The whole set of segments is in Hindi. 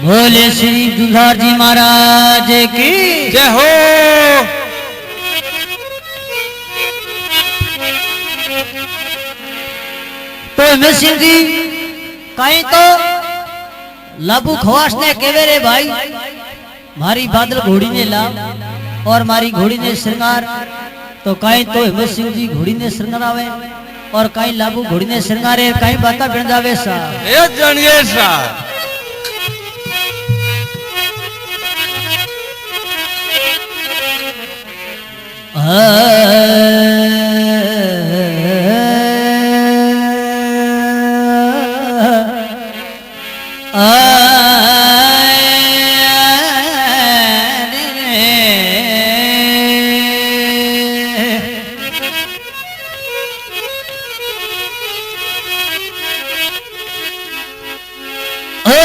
बोले श्री दुधार जी महाराज की जय हो। तो सिंह जी कहीं तो लाबू खवास ने केवे रे भाई मारी बादल घोड़ी ने लाभ और मारी घोड़ी ने श्रृंगार। तो कहीं तो हिम्मत सिंह जी घोड़ी ने श्रृंगार आवे और कहीं लाबू घोड़ी ने श्रृंगारे कहीं बाता बन जावे सा ये जानिए सा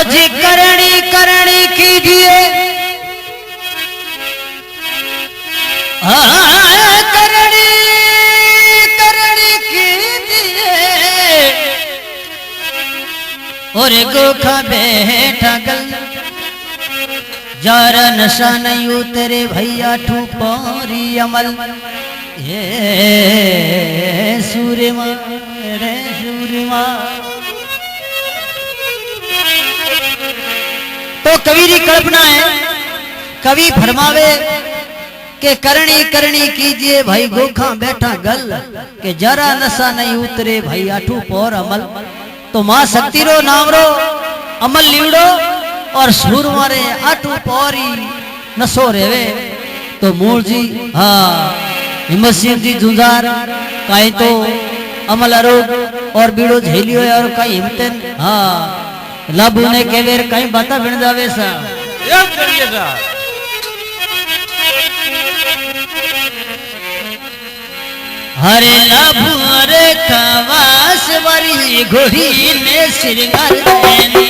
जी करणी करणी कीजिए करणी करणी कीजिए और गोखा बैठा गल जरा नशा नहीं उतरे भैया ठुपारी अमल ये सूर्यमा रे सूर्यमा। तो कवि की कल्पना है, कवि फरमावे के करणी करणी कीजिए भाई गोखा बैठा गल के जरा नशा नहीं उतरे भाई आठू पौर अमल। तो मां शक्ति रो नाम रो अमल लीवड़ो और सूर मारे आठू पौरी नशो रेवे। तो मूल जी हाँ हिम्मत सिंह जी जुंजार काई तो अमल आरोप और बीड़ो झेलियो और कई हिम्मतन हाँ लाबू ने केवेर कहीं बाता बन जावे सा ये जानिए सा हरे लाभू अरे खवास वाली घोड़ी ने श्रृंगार देने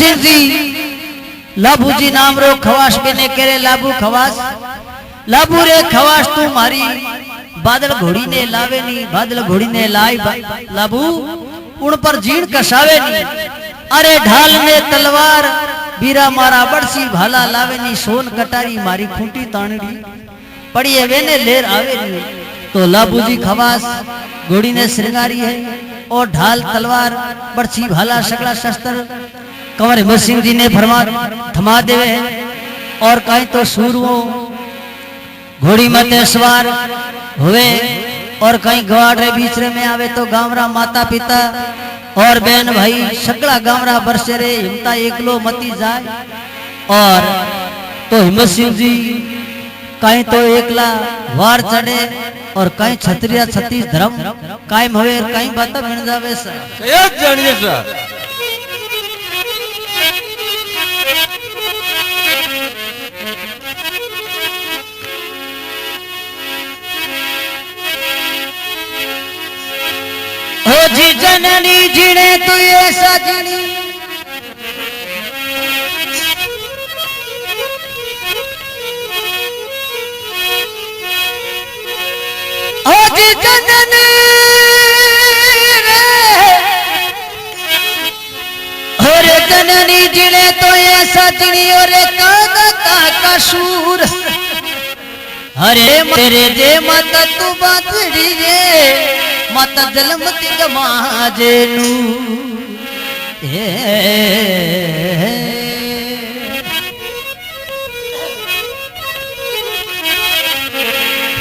सिंह जी लाभू जी नाम रो खवास बेने करे लाभू खवास लाभू रे खवास तू मारी बादल घोड़ी ने लावे नी बादल घोड़ी ने लाई लाभू उन पर जीण कसावे नी अरे ढाल में तलवार बीरा मारा बड़सी भाला लावे नी सोन कटारी मारी खूंटी ताणड़ी पड़ी है वेने लेर आवे नी तो लाभू जी खवास घोड़ी ने श्रृंगारी है और ढाल तलवार बड़सी भाला सकला शस्त्र कंवर हिम्मत सिंह जी ने फरमा थमा देवे है और कहीं तो सूरवो घोड़ी मते सवार हुए और कहीं गवाड़े बीचरे में आवे तो गांवरा माता पिता और बहन भाई सकला गांवरा बरसे रे हिमता एकलो मती जाए और तो हिम्मत सिंह जी कहीं तो एकला वार चढ़े और कहीं छत्रिया छत्तीस धर्म कायम हुए और कहीं बात मिल जावे सर एक जानिए सर हो जी जननी जिणे तू ये सजनी हो जी जननी हो रे जननी जिणे तो ये सजनी और कादा का सूर हरे मेरे जे मत तू बातड़ी रे मत जलमती गमाजे नू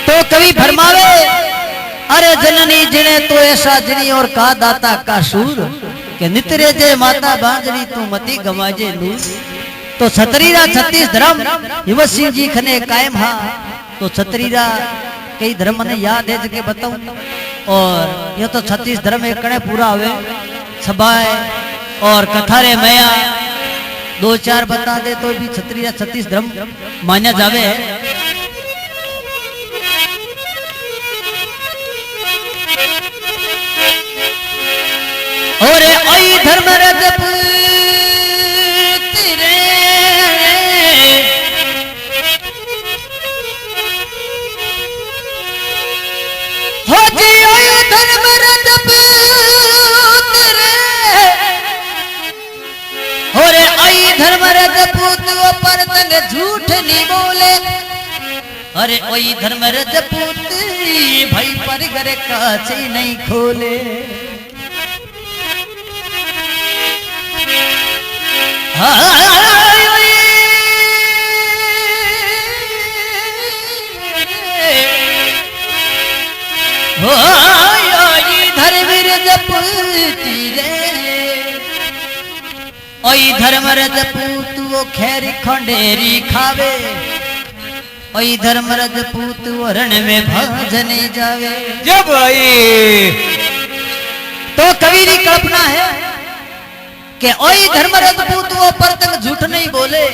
तो कवि फरमावे अरे जननी जिने तो ऐसा जिनी और का दाता का सूर के नितरे जे माता बांजनी तू मती गमाजे नू तो छतरीरा 36 धर्म हिम्मत सिंह जी खने कायम हा तो छतरीरा कई धर्म ने याद है जके बताऊं और ये तो 36 धर्म एक कणे पूरा हुए सभाए और कथारे मया 2-4 बता दे तो भी 36 धर्म मान्या जावे है और आई धर्म रजप तेरे हो जी आई धर्म रजप तेरे और आई धर्म रजपूत वो पर तंग झूठ नहीं बोले अरे ओई धर्म रजपूत भाई पर घर काचे नहीं खोले धर्म रजपूत वो खैरी खंडेरी खावे ओई धर्म रजपूत वो रण में भजने जावे जब आई तो कवि की कल्पना है कि ओई धर्म रजपूत वो पर तक झूठ नहीं बोले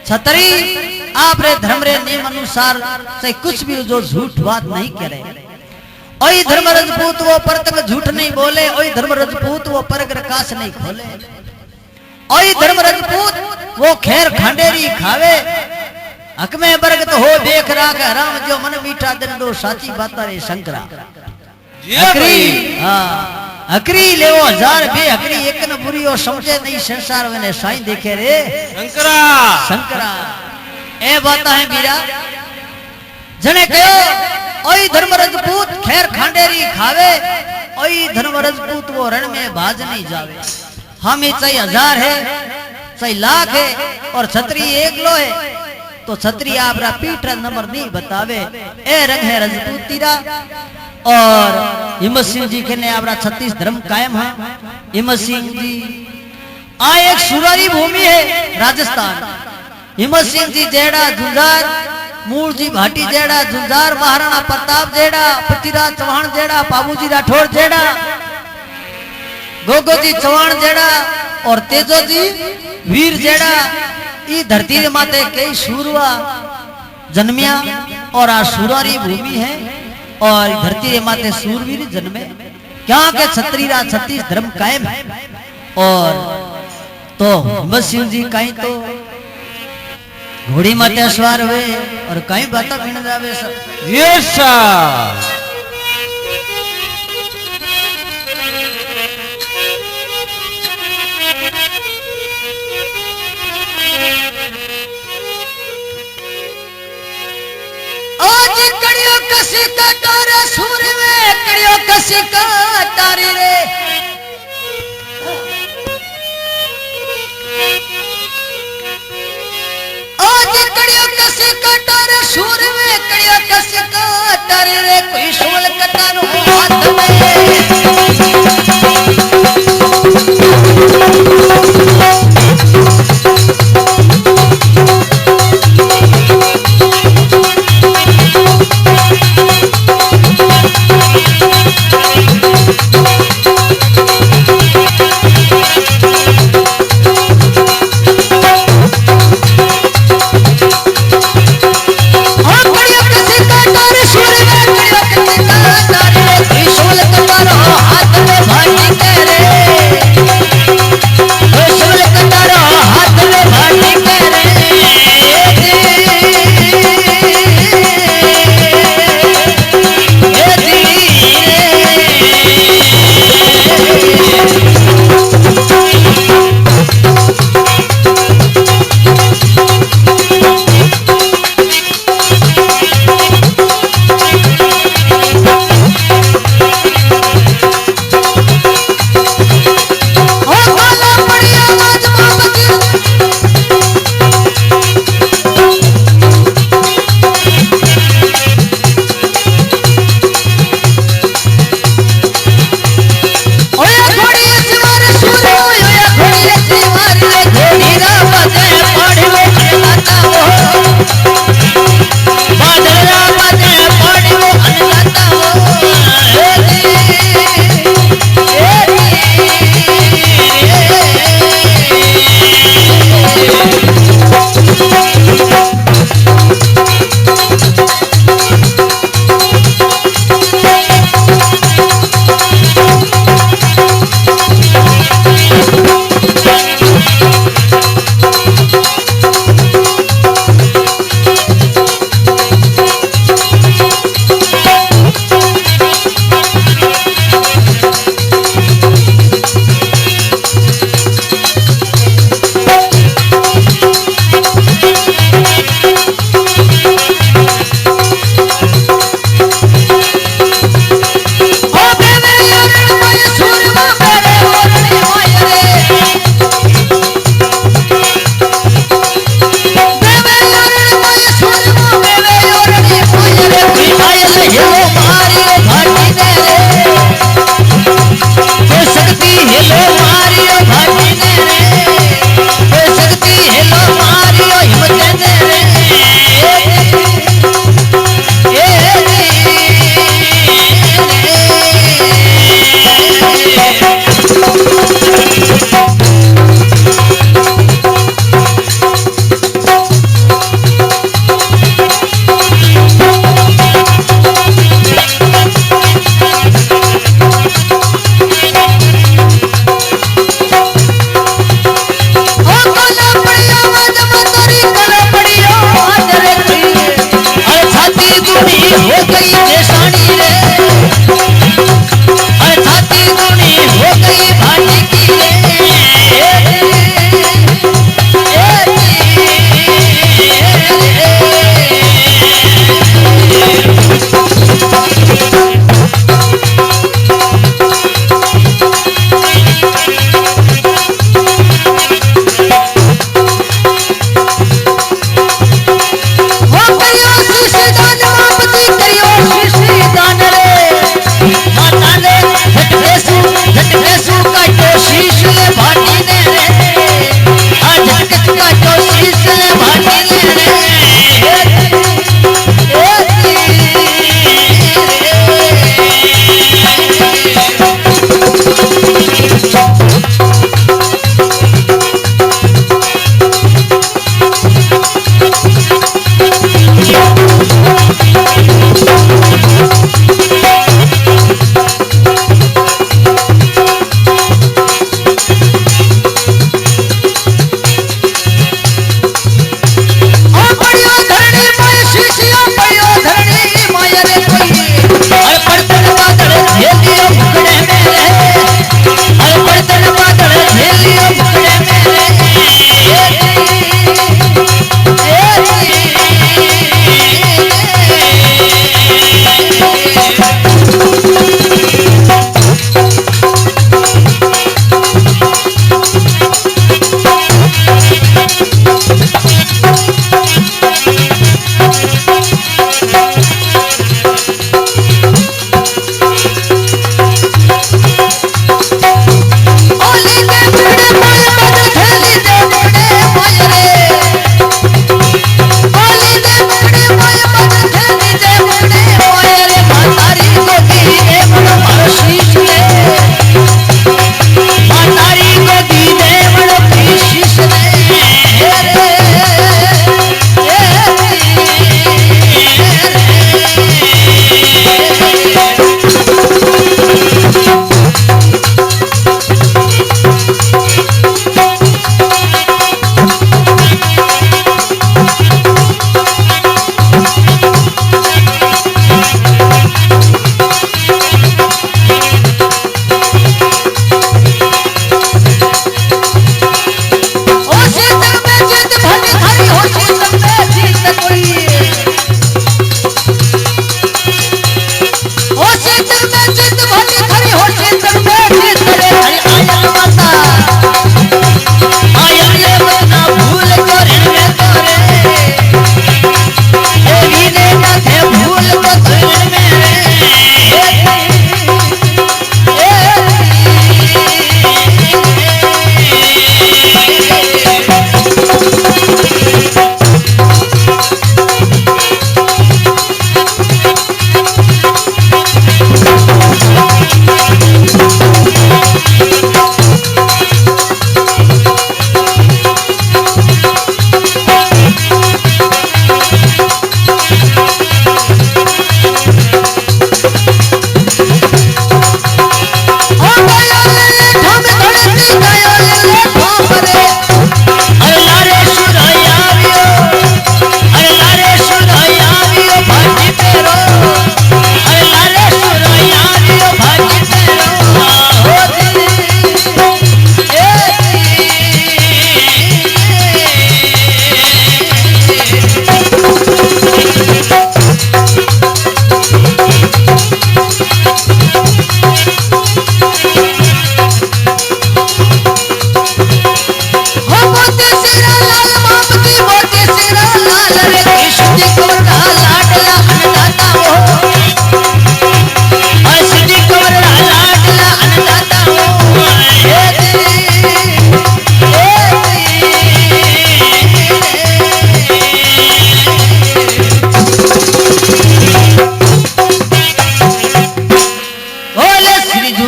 छतरी आप रे धर्म रे नियम अनुसार से कुछ भी जो झूठ बात नहीं करे ओई धर्म रजपूत वो पर तक झूठ नहीं बोले ओई धर्म रजपूत वो पर प्रकाश नहीं खोले ओई धर्म रजपूत वो खैर खंडेरी खावे हक में बरगत हो देख राग राम जो मन मीठा दंडो साची बात रे शंकरा अकरी अकरी लेवो हजार बे अकरी एक न बुरी और समझे नहीं संसार में साईं देखे रे शंकरा शंकरा ए बात है मीरा जने कहो ओई धर्म रजपूत खैर खांडेरी खावे ओई धर्म रजपूत वो रण में बाज नहीं जावे हम ही चाहे 1000 है चाहे लाख है और छतरी एक लो है तो छतरी आपरा पीठ नंबर नहीं बतावे ए रंग है रजपूतीरा और हिम्मत सिंह जी के ने आपरा 36 धर्म कायम है हिम्मत सिंह जी आ एक सुरारी भूमि है राजस्थान हिम्मत सिंह जी जेड़ा जुंजार मूल जी भाटी जेड़ा जुंजार महाराणा प्रताप जेड़ा पृथ्वीराज चौहान जेड़ा बाबूजी राठौर जेड़ा गोगो जी चौहान जेड़ा और तेजो जी वीर जेड़ा ई धरती के माते कई सूरवा जन्मिया और आ सुरारी भूमि है और धरती के माते सूरवीर जन्मे क्या के छतरी रा 36 धर्म कायम है और तो बसियो जी कहीं तो घोड़ी माते सवार हुए और कहीं बाता फिर जावे सर। Yes sir. आज कड़ियो कसी कटारे सूर में कड़ियो कसी कटारी रे आज कड़ियो कसी कटारे सूर में कड़ियो कसी कटारी रे कोई सोल कटारो हाथ में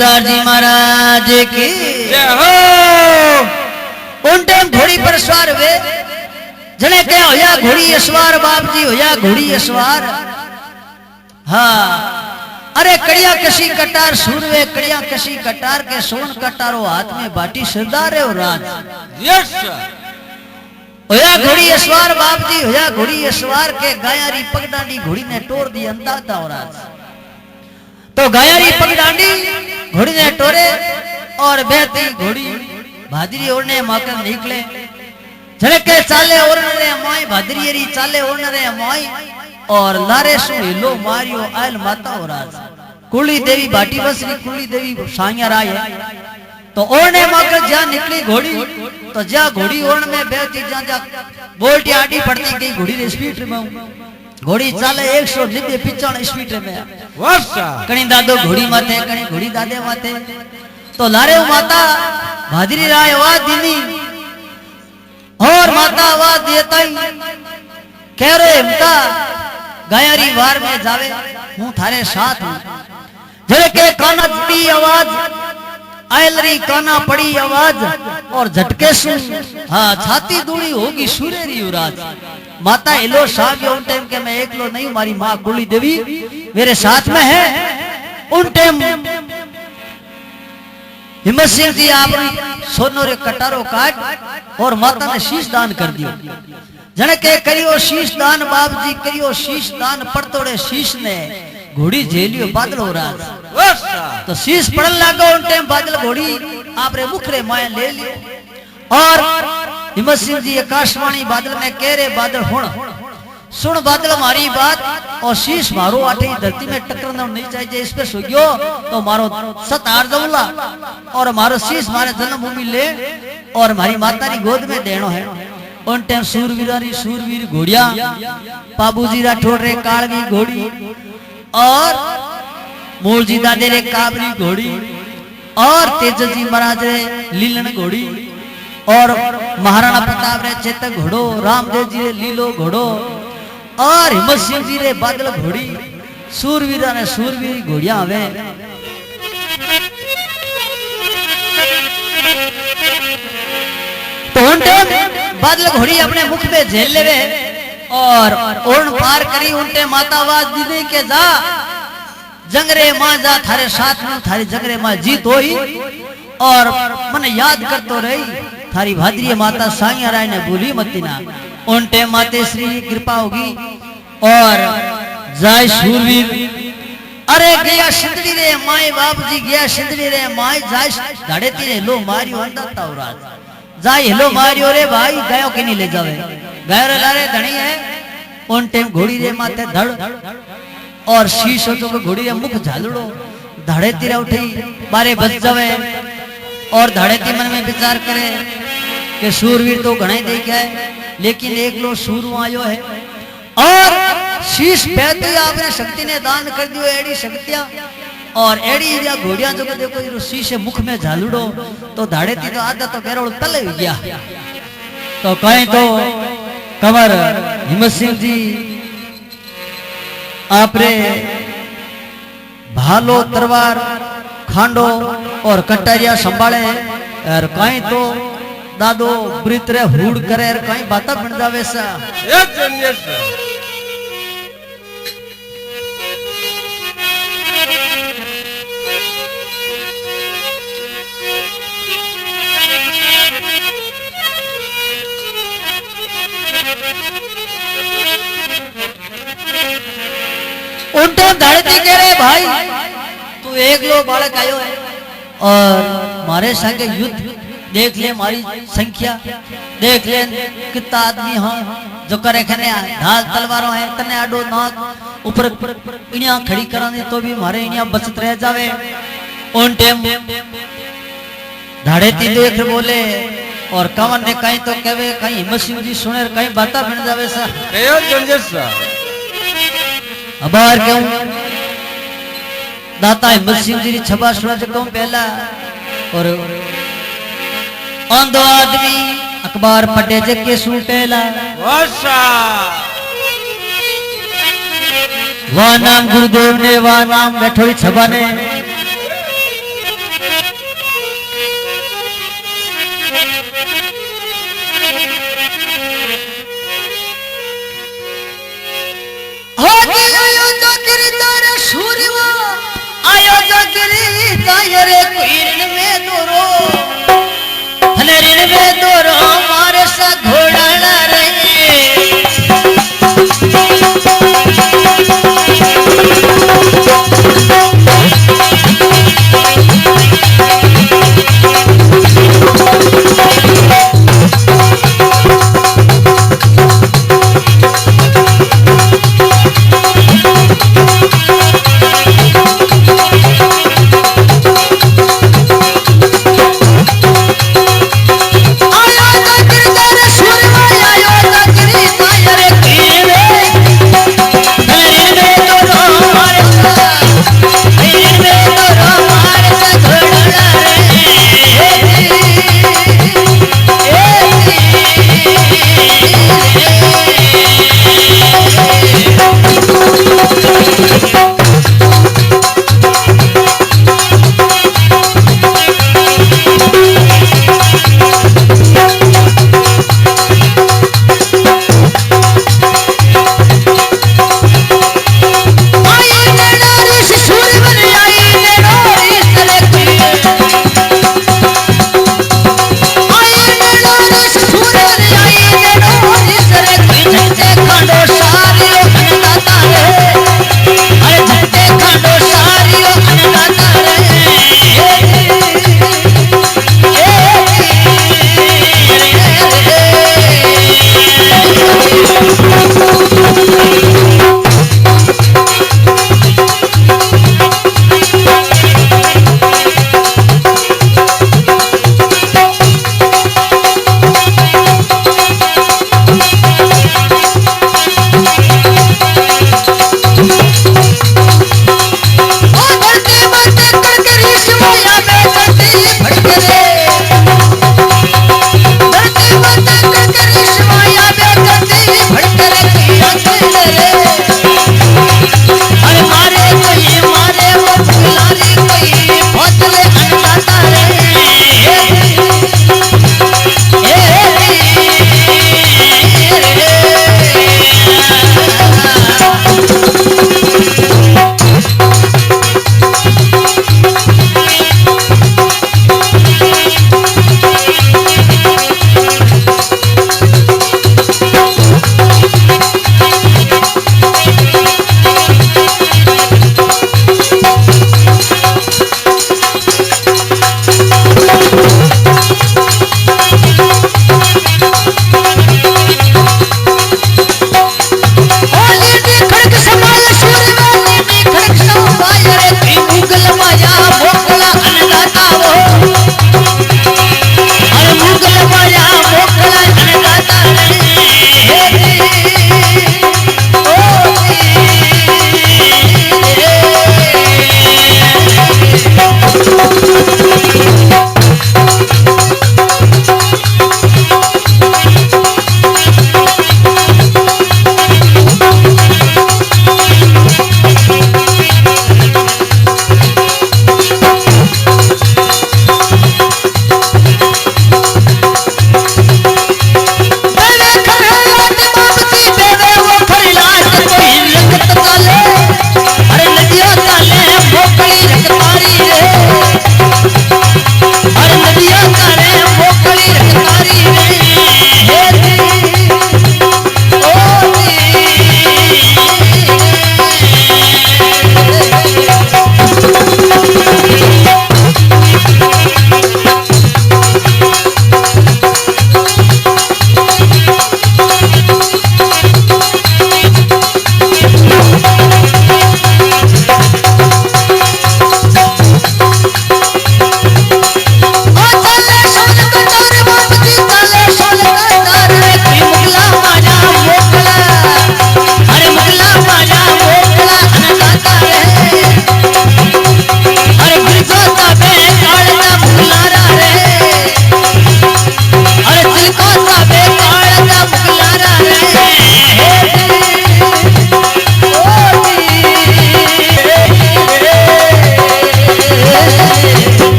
गुलजार जी महाराज की जय हो। उन टाइम घोड़ी पर सवार हुए जने क्या होया घोड़ी सवार बाप जी होया घोड़ी सवार। हाँ अरे कड़िया कशी कटार सूरवे कड़िया कशी कटार के सोन कटारो हाथ में बाटी सरदार है राज। Yes sir. होया घोड़ी सवार बाप जी होया घोड़ी सवार के गायारी पगडांडी घोड़ी ने तोड़ दी अंदाजा और आज तो गायारी पगडांडी घोड़ी ने तोड़े और बहती घोड़ी भादरी ओढ़ने माकर निकले झड़के चाले ओढ़ने रे माई भादरी री चाले ओढ़ने रे माई और लारे सु हिलो मारियो आयल माता और आज कुली देवी बाटी बसरी कुली देवी साइया राय तो ओढ़ने माकर जहाँ निकली घोड़ी तो जहाँ घोड़ी ओढ़ में बैठी जहाँ बोल्टी आडी पड़ती गई घोड़ी रे स्पीड में घोड़ी चाले 190 स्पीड में कणी दादो घोड़ी माथे कणी घोड़ी दादे माथे तो लारे माता भादरी राय आवाज दीनी और माता आवाज देता ही कह रहे हमका गायरी वार में जावे हूँ थारे साथ हूँ झड़के काना पड़ी आवाज आयलरी काना पड़ी आवाज और झटके सुन हाँ छाती दूरी होगी सूर्यरी उराज माता हिलो साहब उन टाइम के मैं एकलो नहीं हमारी माँ कुली देवी मेरे साथ में है। उन टाइम हिम्मत सिंह जी आप सोनो रे कटारो काट और माता ने शीश दान कर दियो जने के करियो शीश दान बाप जी करियो शीश दान पड़तोड़े शीश ने घोड़ी झेलियो बादल हो रहा तो शीश पड़न लागो उन टाइम बादल घोड़ी आप रे मुख रे माया ले लियो और हिम्मत सिंह जी आकाशवाणी बादल में कह रहे बादल सुन बादल हमारी बात और शीश मारो आठे धरती में टकराना नहीं चाहिए इस पे सो गयो तो मारो सत हार जाऊंगा और मारो शीश मारे जन्मभूमि ले और हमारी माता की गोद में देनो है। उन टाइम सूरवीरारी सूरवीर घोड़िया पाबूजी राठौड़ रे कालवी घोड़ी और मूलजी दादे रे काबरी घोड़ी और तेजजी महाराज रे लीलन घोड़ी और महाराणा प्रताप रे चेतक घोड़ो रामदेव जी रे लीलो घोड़ो और हिम्मत सिंह जी रे बादल घोड़ी सूरवीरा ने सूरवीर घोड़िया हवे तो उन टाइम बादल घोड़ी अपने मुख में झेल लेवे और ओढ़ पार करी उनटे माता आवाज दीदी के जा जंगरे माँ जा थारे साथ में थारी जंगरे माँ जीत होई और मन याद कर तो रही थारी भाद्री माता साइया राय ने बोली मती ना उन टाइम माते श्री कृपा होगी और जाय शूरवीर अरे गया सिंदड़ी रे माई बाप जी गया सिंदड़ी रे माई जाय धाड़े तीरे लो मारियो अंदर राज जाय हेलो मारियो रे भाई गयो के नहीं ले जावे गयो रे लारे धनी है उन टाइम घोड़ी रे माथे धड़ और शीशो तो घोड़ी रे मुख झालड़ो धाड़े तीरे उठी बारे बच जावे और धाड़े ती मन में विचार करे कि सूरवीर तो घणे दे गया लेकिन एक लो सूर आयो है और शीश पहते आपने शक्ति ने दान कर दियो एड़ी शक्तियां और एड़ी या घोड़िया जो देखो ये शीशे मुख में झालड़ो तो धाड़े थी तो आधा तो केरल तले गया तो कहीं तो कमर हिम्मत सिंह जी आपरे भालो तलवार खांडो और कटारिया संभाले और कहीं तो दादो ब्रित रे हुड़ करे और कहीं बाता बन जावे सा उनतो धड़ती कह रहे भाई तू एक लो बालक आयो है और मारे संगे युद्ध देख ले हमारी संख्या देख ले कितना आदमी हाँ जो करे खने ढाल तलवारों है तने आडो नाक ऊपर इनिया खड़ी कराने तो भी हमारे इनिया बचत रह जावे उन टाइम धाड़े ती देख बोले और कवन ने कहीं तो कहे कहीं हिम्मत सिंह जी सुने कहीं बाता बन जावे सा अबार क्यों दाता हिम्मत सिंह जी छबा सुना जो पहला और अंधो आदमी अखबार पढ़े जके सू पहला वाह नाम गुरुदेव ने वाह नाम बैठोई छबा ने हो आयो जो गिरदार सूरवा आयो जो गिरदार रे ऋण में दोरो हने ऋण में दोरो मारे सा घोड़ा ना रहे आयो जो गिरदार सूरवा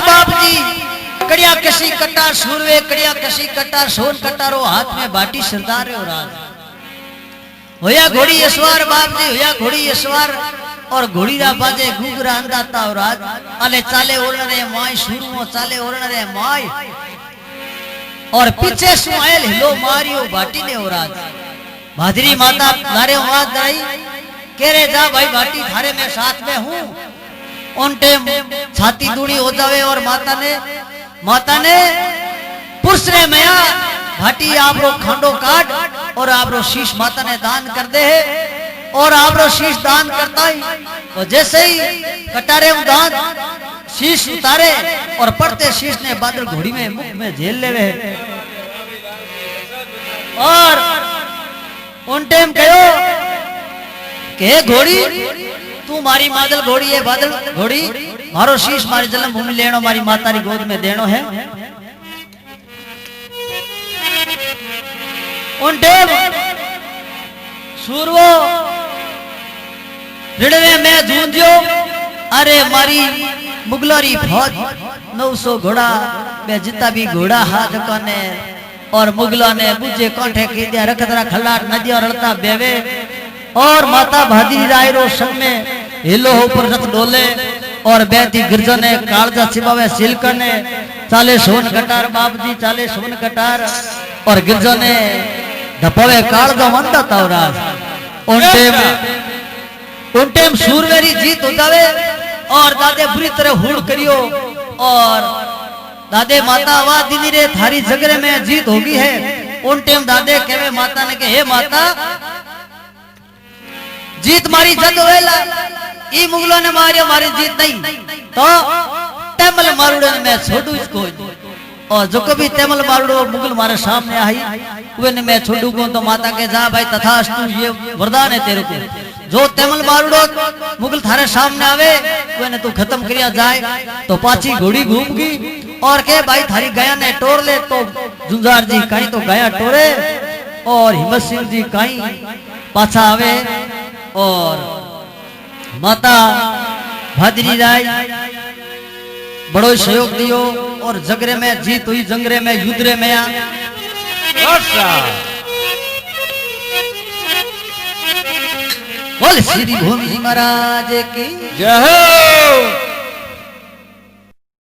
बाप जी कड़िया कसी कटार सूरवे कड़िया कसी कटार सोन कटारो हाथ में बाटी सरदार और राज होया घोड़ी यसवार बाप जी होया घोड़ी यसवार और घोड़ी रा बाजे गुगरा अंदाता और राज अले चाले ओरणे माय शुरू चाले ओरणे माय और पीछे सुआयल हिलो मारियो बाटी ने और राज भादरी माता नारे आवाज दाई कह रे जा भाई बाटी थारे में साथ में हूं उन टेम छाती दूनी हो जावे और माता ने पुरुष रे मया भाटी आपरो खांडो काट और आपरो शीश माता ने दान कर दे है और आपरो शीश दान करता ही तो जैसे ही कटारे दान शीश उतारे और पड़ते शीश ने बादल घोड़ी में मुख में झेल ले रहे और उन टाइम कहो के घोड़ी तू मारी मादल घोड़ी है बादल घोड़ी मारो शीश मारी जन्म भूमि लेनो मारी माता री गोद में देनो है उन टाइम सूरवो ऋणवे में झूंझ्यो अरे मारी मुगलोरी फौज 900 घोड़ा में जितना भी घोड़ा हाथ कने और मुगलों ने बुझे कांठे की दिया रखतरा खल्लाट नदिया रड़ता बेवे और माता भादी रायरो संग में हिलो ऊपर रथ डोले और बेटी गिरजो ने कालजा चिबावे सिलकर ने चाले सोन कटार बाप जी चाले सोन कटार और गिरजो ने धपावे कालजा मंदा तावरा उन टाइम सूरवेरी जीत हो जावे और दादे बुरी तरह हुड़ करियो और दादे माता आवाज दीदी रे थारी जगरे में जीत होगी है उन टाइम दादे कहवे माता ने के हे माता जीत मारी जग वेला ई मुगलों ने मारी हमारी जीत नहीं तो तेमल मारुड़े ने मैं छोड़ू इसको और जो कभी तेमल मारुड़ो मुगल मारे सामने आई वे ने मैं छोड़ू को तो माता के जा भाई तथास्तु ये वरदान है तेरे को जो तेमल मारुड़ो मुगल थारे सामने आवे वे ने तू खत्म करिया जाए तो पाची घोड़ी घूम गई और के भाई थारी गया ने टोर ले तो जुंजार जी कहीं तो गया टोरे और हिम्मत सिंह जी कहीं पाछा आवे और माता भादरी राय बड़ो सहयोग दियो और जगरे में जीत हुई जंगरे में युद्रे में बोल श्री भूमि महाराज की जय हो।